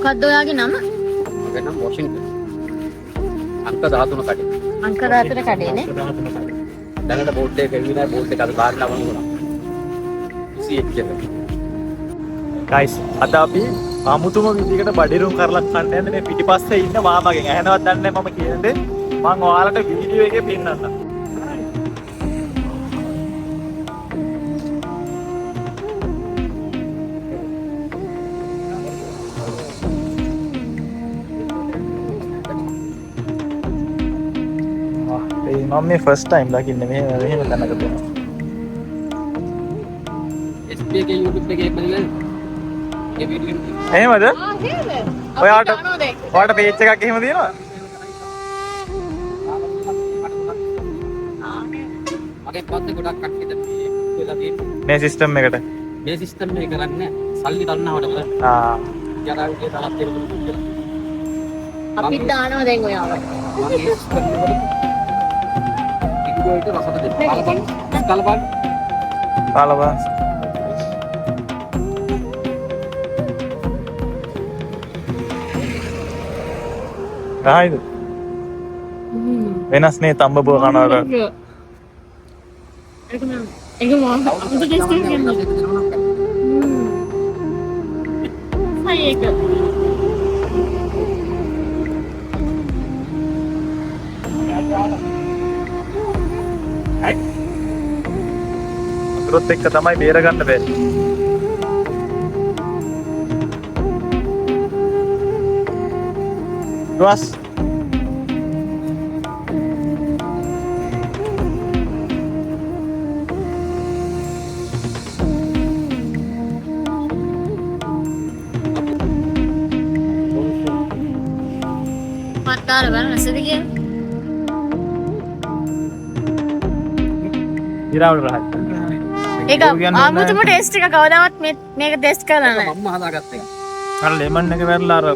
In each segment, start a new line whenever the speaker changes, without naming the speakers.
මොකක්ද ඔයාගේ නම?
මගේ නම වොෂින්ටන්. අංක 13 කඩේ.
අංක 13 කඩේනේ.
දැනට බෝඩ් එක එන්නේ නැහැ. බෝඩ් එක අද බාරලා වුණා. CH එක.
ගයිස් අද අපි අමුතුම විදිහකට බඩිරුම් කරලා කන්න යන්නේ මේ පිටිපස්සේ ඉන්න මාමගෙන්. ඇහෙනවත් දන්නේ නැහැ මම කියන්නේ. මම ඔයාලට වීඩියෝ එකේ පෙන්නන්නම්. මම මේ ෆස්ට් ටයිම් දකින්නේ මෙහෙම තැනක තියෙනවා.
SP එකේ YouTube එකේ බලලා ඒ වීඩියෝ
එහෙමද?
එහෙමද?
ඔයාට පේජ් එකක් එහෙම තියෙනවා?
මගේ පස්සේ ගොඩක් කට්ටියද මේ වෙලා තියෙන්නේ.
මේ සිස්ටම් එකට.
මේ සිස්ටම් එක කරන්නේ සල්ලි ගන්නවට බලන්න. යනාගේ තාලත් දෙන්න.
අපි දානවා දැන් ඔයාව.
මගේ සිස්ටම් එකට වීඩියෝ එක රසට දෙන්න. බලපන්.
බලපන්. රායිද? වෙනස් නේ තඹබුව කනවට.
ඒක මම උඹ ටෙස්ට් එක කරනවා. හයි ඒක.
අතුරුත් එක්ක තමයි බේර ගන්න බැරි. රුවස්
මත්තාර බලන්න නැසද කියලා.
ඉරාවුල රහත්.
ඒක අමුතුම ටෙස්ට් එක කවදාවත් මේක ටෙස්ට් කරලා නැහැ.
මම හදාගත්ත එක.
අර ලෙමන් එක වැරලා අර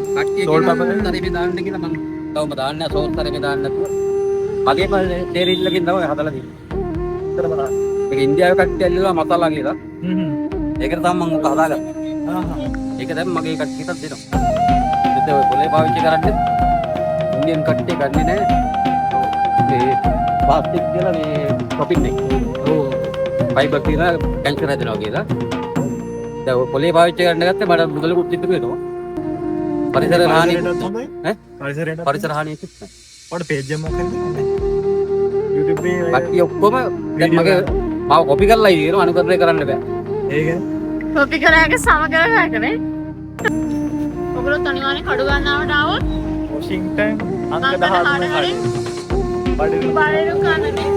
සෝල් පපරේ දාන්න කියලා මම තවම දාන්නේ නැහැ. සෝල් තරේ දාන්න නැතුව. මගේ තේරිල්ලකින් තමයි හදලා තියෙන්නේ. විතර බලන්න. මේක ඉන්දියාවේ කට්ටිය ඇල්ලලා මසාලා කියලා. ඒකට තමයි මම ඔක හදාගත්තේ. ඒක දැන් මගේ කට්ටියටත් දෙනවා. ඒත් ඔය පොලේ පාවිච්චි කරන්නේ ඉන්දියන් කට්ටිය ගන්නේ නැහැ. මේ ප්ලාස්ටික් කියලා මේ ටොපින් එක. ඔව්. ෆයිබර් කියලා කැන්සර් හැදෙනවා කියලා. දැන් ඔය පොලේ පාවිච්චි කරන්න ගත්තේ මට මුදලකුත් ඉතුරු වෙනවා. පරිසර හානියක් ඈ? පරිසර හානියක් නැහැ.
ඔයාලට පේජ් එක මොකක්ද? YouTube එකේ
කට්ටිය ඔක්කොම දැන් මගේ මාව කොපි කරලා ඉතිනවා අනුකරණය කරන්න බෑ.
ඒක
කොපි කරාක සමගරකනේ. ඔගොල්ලෝ තනිවානේ කඩු ගන්නවට ආවොත්
වොෂින්ටන් අංක
අංක
13
13
බඩිරුම්
බඩේරු කන්නනේ.